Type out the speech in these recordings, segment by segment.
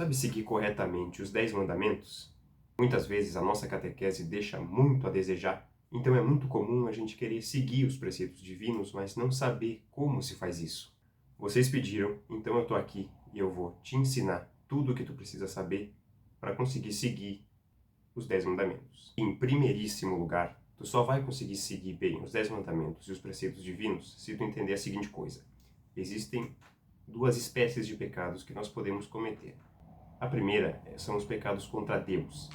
Sabe seguir corretamente os 10 mandamentos? Muitas vezes a nossa catequese deixa muito a desejar, então é muito comum a gente querer seguir os preceitos divinos, mas não saber como se faz isso. Vocês pediram, então eu estou aqui e eu vou te ensinar tudo o que tu precisa saber para conseguir seguir os 10 mandamentos. Em primeiríssimo lugar, tu só vai conseguir seguir bem os 10 mandamentos e os preceitos divinos se tu entender a seguinte coisa. Existem duas espécies de pecados que nós podemos cometer. A primeira são os pecados contra Deus,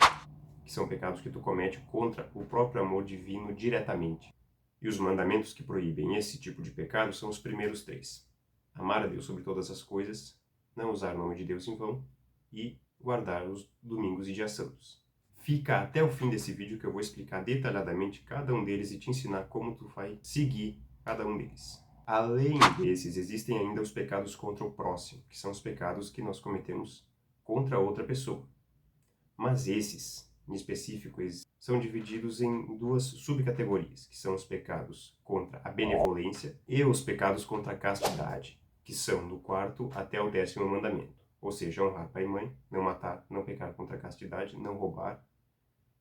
que são pecados que tu comete contra o próprio amor divino diretamente. E os mandamentos que proíbem esse tipo de pecado são os primeiros 3. Amar a Deus sobre todas as coisas, não usar o nome de Deus em vão e guardar os domingos e dias santos. Fica até o fim desse vídeo que eu vou explicar detalhadamente cada um deles e te ensinar como tu vai seguir cada um deles. Além desses, existem ainda os pecados contra o próximo, que são os pecados que nós cometemos contra outra pessoa. Mas esses, em específico, são divididos em duas subcategorias, que são os pecados contra a benevolência e os pecados contra a castidade, que são do 4º até o 10º mandamento. Ou seja, honrar pai e mãe, não matar, não pecar contra a castidade, não roubar,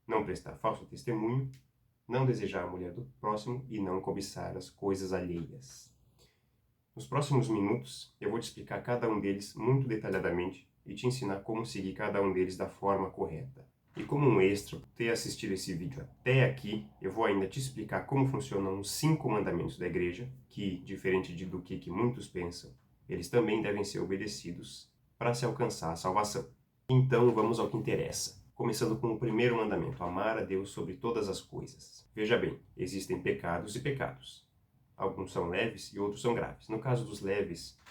não prestar falso testemunho, não desejar a mulher do próximo e não cobiçar as coisas alheias. Nos próximos minutos, eu vou te explicar cada um deles muito detalhadamente e te ensinar como seguir cada um deles da forma correta. E como um extra, por ter assistido esse vídeo até aqui, eu vou ainda te explicar como funcionam os 5 mandamentos da igreja, que, diferente do que muitos pensam, eles também devem ser obedecidos para se alcançar a salvação. Então vamos ao que interessa. Começando com o primeiro mandamento, amar a Deus sobre todas as coisas. Veja bem, existem pecados e pecados. Alguns são leves e outros são graves. No caso dos leves,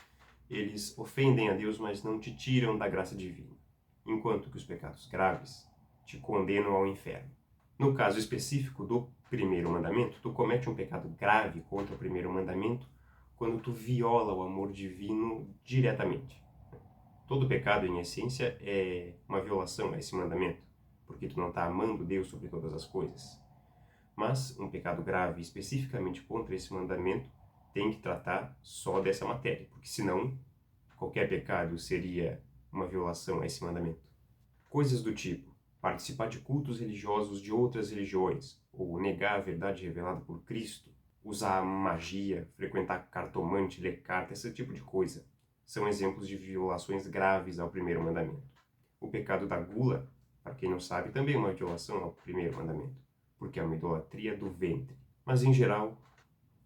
eles ofendem a Deus, mas não te tiram da graça divina. Enquanto que os pecados graves te condenam ao inferno. No caso específico do primeiro mandamento, tu comete um pecado grave contra o primeiro mandamento quando tu viola o amor divino diretamente. Todo pecado, em essência, é uma violação a esse mandamento, porque tu não está amando Deus sobre todas as coisas. Mas um pecado grave, especificamente contra esse mandamento, tem que tratar só dessa matéria, porque senão qualquer pecado seria uma violação a esse mandamento. Coisas do tipo participar de cultos religiosos de outras religiões, ou negar a verdade revelada por Cristo, usar magia, frequentar cartomante, ler carta, esse tipo de coisa, são exemplos de violações graves ao primeiro mandamento. O pecado da gula, para quem não sabe, também é uma violação ao primeiro mandamento, porque é uma idolatria do ventre. Mas, em geral,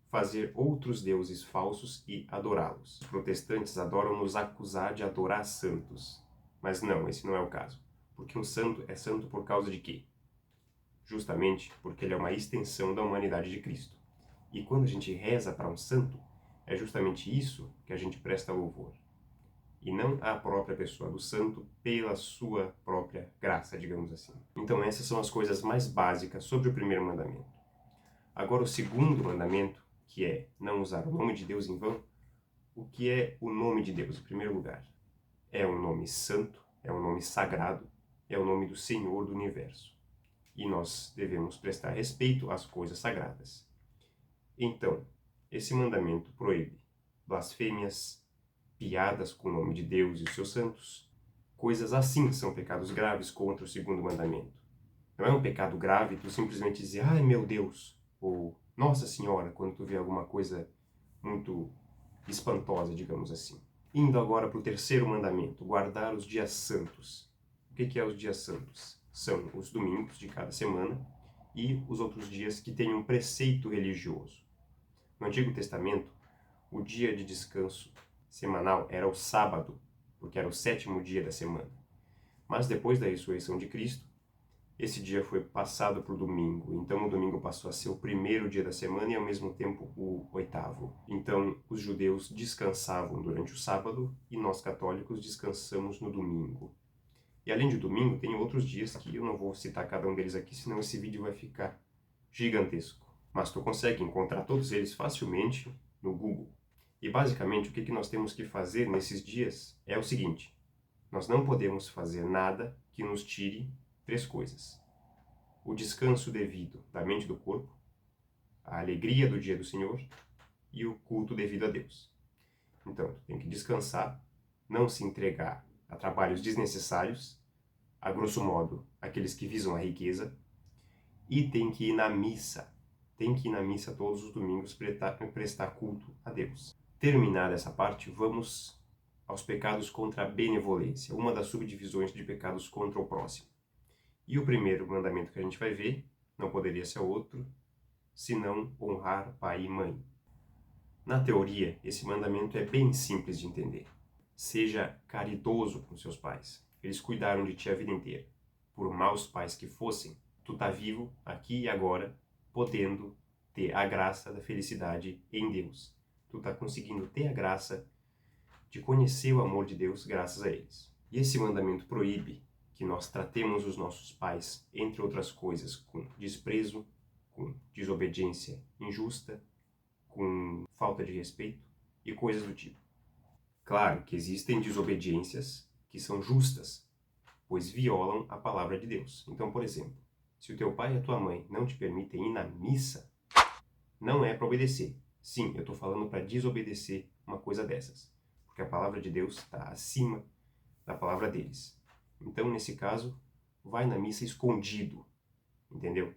fazer outros deuses falsos e adorá-los. Os protestantes adoram nos acusar de adorar santos. Mas não, esse não é o caso. Porque um santo é santo por causa de quê? Justamente porque ele é uma extensão da humanidade de Cristo. E quando a gente reza para um santo, é justamente isso que a gente presta louvor. E não à própria pessoa do santo pela sua própria graça, digamos assim. Então essas são as coisas mais básicas sobre o primeiro mandamento. Agora o segundo mandamento, que é não usar o nome de Deus em vão. O que é o nome de Deus, em primeiro lugar? É um nome santo, é um nome sagrado, é o nome do Senhor do Universo. E nós devemos prestar respeito às coisas sagradas. Então, esse mandamento proíbe blasfêmias, piadas com o nome de Deus e os seus santos. Coisas assim são pecados graves contra o segundo mandamento. Não é um pecado grave tu simplesmente dizer, ai meu Deus, ou Nossa Senhora, quando tu vê alguma coisa muito espantosa, digamos assim. Indo agora para o terceiro mandamento, guardar os dias santos. O que é os dias santos? São os domingos de cada semana e os outros dias que têm um preceito religioso. No Antigo Testamento, o dia de descanso semanal era o sábado, porque era o 7º dia da semana. Mas depois da ressurreição de Cristo, esse dia foi passado para o domingo. Então o domingo passou a ser o primeiro dia da semana e ao mesmo tempo o 8º. Então os judeus descansavam durante o sábado e nós católicos descansamos no domingo. E além de domingo, tem outros dias que eu não vou citar cada um deles aqui, senão esse vídeo vai ficar gigantesco. Mas tu consegue encontrar todos eles facilmente no Google. E basicamente o que nós temos que fazer nesses dias é o seguinte: nós não podemos fazer nada que nos tire 3 coisas. O descanso devido da mente e do corpo, a alegria do dia do Senhor e o culto devido a Deus. Então, tu tem que descansar, não se entregar a trabalhos desnecessários, a grosso modo, aqueles que visam a riqueza, e tem que ir na missa. Tem que ir na missa todos os domingos prestar culto a Deus. Terminada essa parte, vamos aos pecados contra a benevolência, uma das subdivisões de pecados contra o próximo. E o primeiro mandamento que a gente vai ver, não poderia ser outro, senão honrar pai e mãe. Na teoria, esse mandamento é bem simples de entender. Seja caridoso com seus pais. Eles cuidaram de ti a vida inteira. Por maus pais que fossem, tu tá vivo, aqui e agora, podendo ter a graça da felicidade em Deus. Tu tá conseguindo ter a graça de conhecer o amor de Deus graças a eles. E esse mandamento proíbe que nós tratemos os nossos pais, entre outras coisas, com desprezo, com desobediência injusta, com falta de respeito e coisas do tipo. Claro que existem desobediências que são justas, pois violam a palavra de Deus. Então, por exemplo, se o teu pai e a tua mãe não te permitem ir na missa, não é para obedecer. Sim, eu estou falando para desobedecer uma coisa dessas, porque a palavra de Deus está acima da palavra deles. Então, nesse caso, vai na missa escondido, entendeu?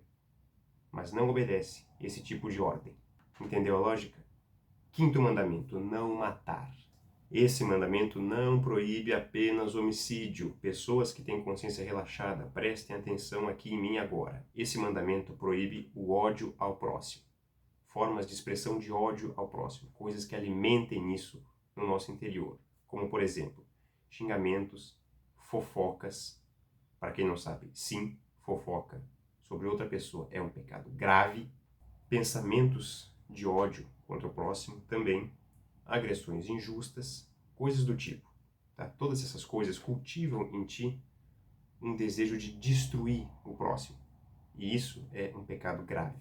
Mas não obedece esse tipo de ordem. Entendeu a lógica? Quinto mandamento, não matar. Esse mandamento não proíbe apenas homicídio. Pessoas que têm consciência relaxada, prestem atenção aqui em mim agora. Esse mandamento proíbe o ódio ao próximo. Formas de expressão de ódio ao próximo. Coisas que alimentem isso no nosso interior. Como, por exemplo, xingamentos, fofocas. Para quem não sabe, sim, fofoca sobre outra pessoa é um pecado grave. Pensamentos de ódio contra o próximo também. Agressões injustas, coisas do tipo. Tá? Todas essas coisas cultivam em ti um desejo de destruir o próximo. E isso é um pecado grave.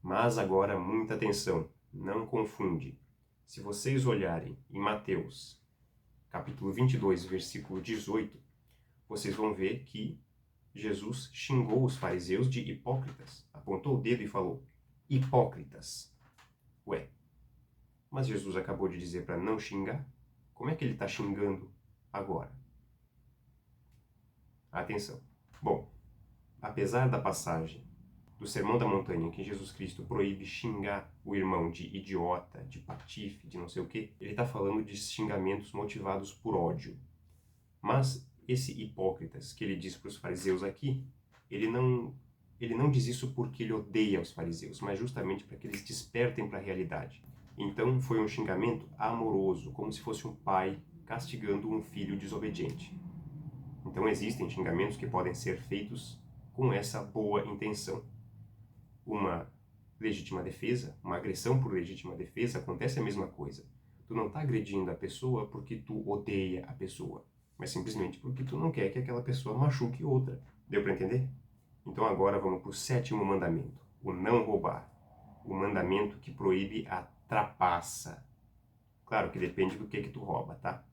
Mas agora, muita atenção, não confunde. Se vocês olharem em Mateus, capítulo 22, versículo 18, vocês vão ver que Jesus xingou os fariseus de hipócritas. Apontou o dedo e falou, hipócritas. Ué, mas Jesus acabou de dizer para não xingar? Como é que ele está xingando agora? Atenção. Bom, apesar da passagem do Sermão da Montanha, em que Jesus Cristo proíbe xingar o irmão de idiota, de patife, de não sei o quê, ele está falando de xingamentos motivados por ódio. Mas esse hipócritas que ele diz para os fariseus aqui, ele não diz isso porque ele odeia os fariseus, mas justamente para que eles despertem para a realidade. Então foi um xingamento amoroso, como se fosse um pai castigando um filho desobediente. Então existem xingamentos que podem ser feitos com essa boa intenção. Uma legítima defesa, uma agressão por legítima defesa, acontece a mesma coisa. Tu não está agredindo a pessoa porque tu odeia a pessoa, mas simplesmente porque tu não quer que aquela pessoa machuque outra. Deu para entender? Então agora vamos para o sétimo mandamento, o não roubar. O mandamento que proíbe a trapaça. Claro que depende do que tu rouba, tá?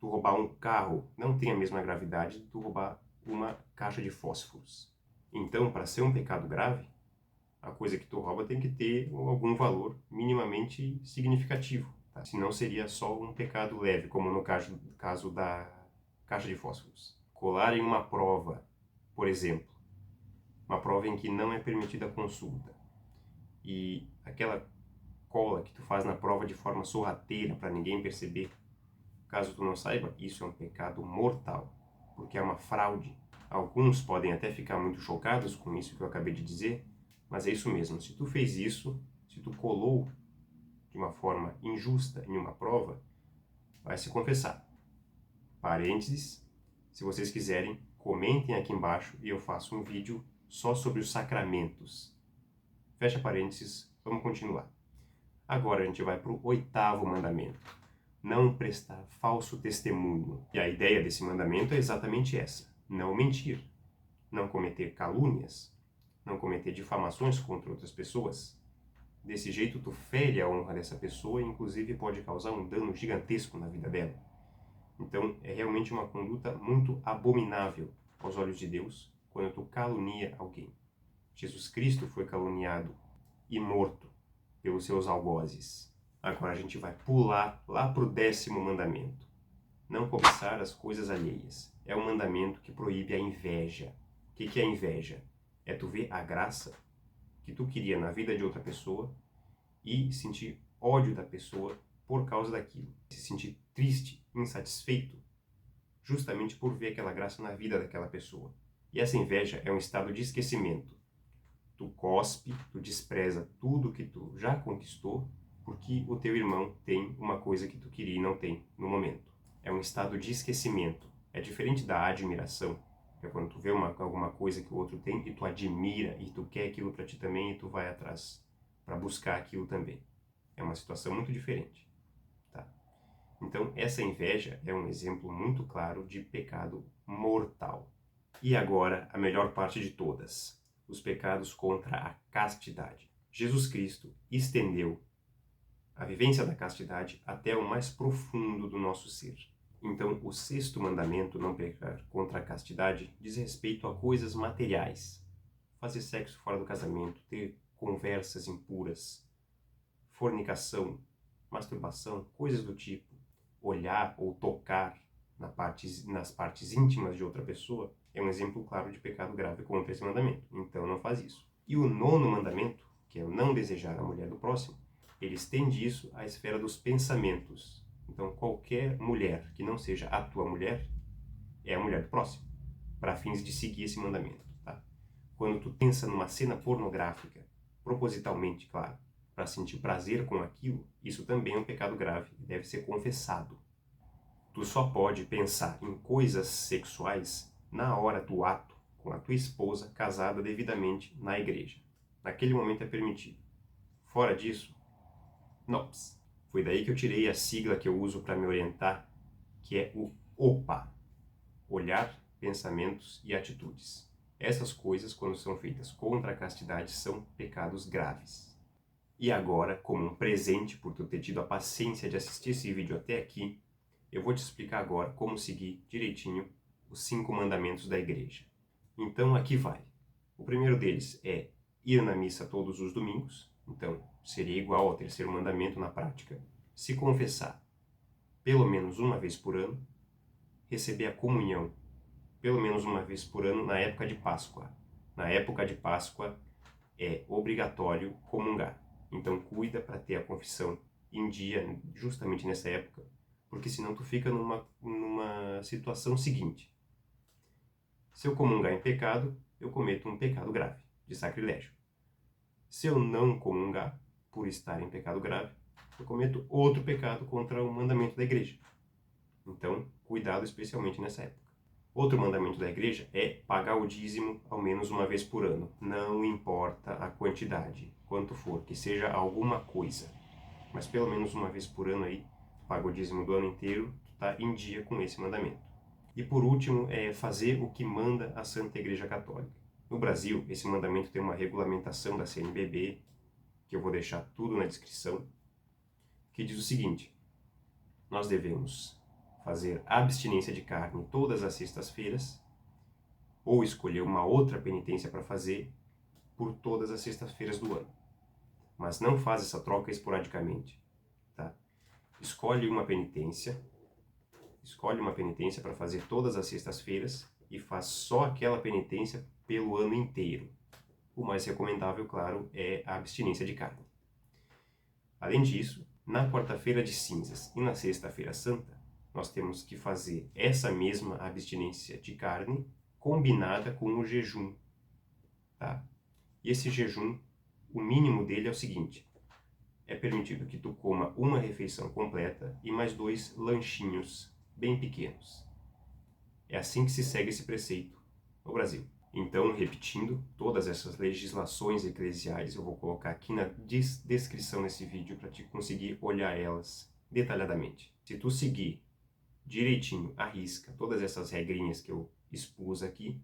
Tu roubar um carro não tem a mesma gravidade de tu roubar uma caixa de fósforos. Então, para ser um pecado grave, a coisa que tu rouba tem que ter algum valor minimamente significativo. Tá? Senão seria só um pecado leve, como no caso da caixa de fósforos. Colar em uma prova, por exemplo. Uma prova em que não é permitida a consulta. E aquela cola que tu faz na prova de forma sorrateira para ninguém perceber. Caso tu não saiba, isso é um pecado mortal, porque é uma fraude. Alguns podem até ficar muito chocados com isso que eu acabei de dizer, mas é isso mesmo. Se tu fez isso, se tu colou de uma forma injusta em uma prova, vai se confessar. Parênteses, se vocês quiserem, comentem aqui embaixo e eu faço um vídeo só sobre os sacramentos. Fecha parênteses, vamos continuar. Agora a gente vai para o oitavo mandamento. Não prestar falso testemunho. E a ideia desse mandamento é exatamente essa. Não mentir. Não cometer calúnias. Não cometer difamações contra outras pessoas. Desse jeito tu fere a honra dessa pessoa e inclusive pode causar um dano gigantesco na vida dela. Então é realmente uma conduta muito abominável aos olhos de Deus quando tu calunia alguém. Jesus Cristo foi caluniado e morto pelos seus algozes. Agora a gente vai pular lá para o 10º mandamento. Não cobiçar as coisas alheias. É um mandamento que proíbe a inveja. O que é inveja? É tu ver a graça que tu queria na vida de outra pessoa e sentir ódio da pessoa por causa daquilo. Se sentir triste, insatisfeito, justamente por ver aquela graça na vida daquela pessoa. E essa inveja é um estado de esquecimento. Tu cospe, tu despreza tudo que tu já conquistou, porque o teu irmão tem uma coisa que tu queria e não tem no momento. É um estado de esquecimento. É diferente da admiração, que é quando tu vê alguma coisa que o outro tem e tu admira e tu quer aquilo para ti também e tu vai atrás para buscar aquilo também. É uma situação muito diferente. Tá? Então, essa inveja é um exemplo muito claro de pecado mortal. E agora, a melhor parte de todas, os pecados contra a castidade. Jesus Cristo estendeu a vivência da castidade até o mais profundo do nosso ser. Então, o sexto mandamento, não pecar contra a castidade, diz respeito a coisas materiais. Fazer sexo fora do casamento, ter conversas impuras, fornicação, masturbação, coisas do tipo, olhar ou tocar nas partes íntimas de outra pessoa, é um exemplo claro de pecado grave contra esse mandamento. Então não faz isso. E o nono mandamento, que é o não desejar a mulher do próximo, ele estende isso à esfera dos pensamentos. Então qualquer mulher que não seja a tua mulher é a mulher do próximo, para fins de seguir esse mandamento. Tá? Quando tu pensa numa cena pornográfica, propositalmente, claro, para sentir prazer com aquilo, isso também é um pecado grave e deve ser confessado. Tu só pode pensar em coisas sexuais na hora do ato com a tua esposa casada devidamente na igreja. Naquele momento é permitido. Fora disso, nops. Foi daí que eu tirei a sigla que eu uso para me orientar, que é o OPA. Olhar, pensamentos e atitudes. Essas coisas, quando são feitas contra a castidade, são pecados graves. E agora, como um presente por tu ter tido a paciência de assistir esse vídeo até aqui, eu vou te explicar agora como seguir direitinho os 5 mandamentos da igreja. Então aqui vai. O primeiro deles é ir na missa todos os domingos. Então seria igual ao terceiro mandamento na prática. Se confessar pelo menos uma vez por ano. Receber a comunhão pelo menos uma vez por ano na época de Páscoa. Na época de Páscoa é obrigatório comungar. Então cuida para ter a confissão em dia justamente nessa época, porque senão tu fica numa situação seguinte. Se eu comungar em pecado, eu cometo um pecado grave, de sacrilégio. Se eu não comungar, por estar em pecado grave, eu cometo outro pecado contra o mandamento da igreja. Então, cuidado especialmente nessa época. Outro mandamento da igreja é pagar o dízimo ao menos uma vez por ano. Não importa a quantidade, quanto for, que seja alguma coisa. Mas pelo menos uma vez por ano aí, paga o dízimo do ano inteiro, tu tá em dia com esse mandamento. E por último, é fazer o que manda a Santa Igreja Católica. No Brasil, esse mandamento tem uma regulamentação da CNBB, que eu vou deixar tudo na descrição, que diz o seguinte: nós devemos fazer abstinência de carne todas as sextas-feiras, ou escolher uma outra penitência para fazer por todas as sextas-feiras do ano. Mas não faz essa troca esporadicamente, tá? Escolhe uma penitência para fazer todas as sextas-feiras e faz só aquela penitência pelo ano inteiro. O mais recomendável, claro, é a abstinência de carne. Além disso, na quarta-feira de cinzas e na sexta-feira santa, nós temos que fazer essa mesma abstinência de carne combinada com o jejum, tá? E esse jejum, o mínimo dele é o seguinte: é permitido que tu coma uma refeição completa e mais 2 lanchinhos bem pequenos. É assim que se segue esse preceito no Brasil. Então, repetindo, todas essas legislações eclesiais eu vou colocar aqui na descrição desse vídeo para te conseguir olhar elas detalhadamente. Se tu seguir direitinho, à risca, todas essas regrinhas que eu expus aqui,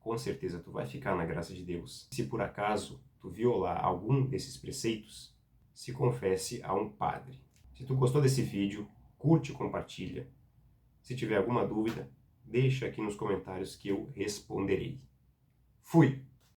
com certeza tu vai ficar na graça de Deus. Se por acaso tu violar algum desses preceitos, se confesse a um padre. Se tu gostou desse vídeo, curte e compartilha. Se tiver alguma dúvida, deixa aqui nos comentários que eu responderei. Fui!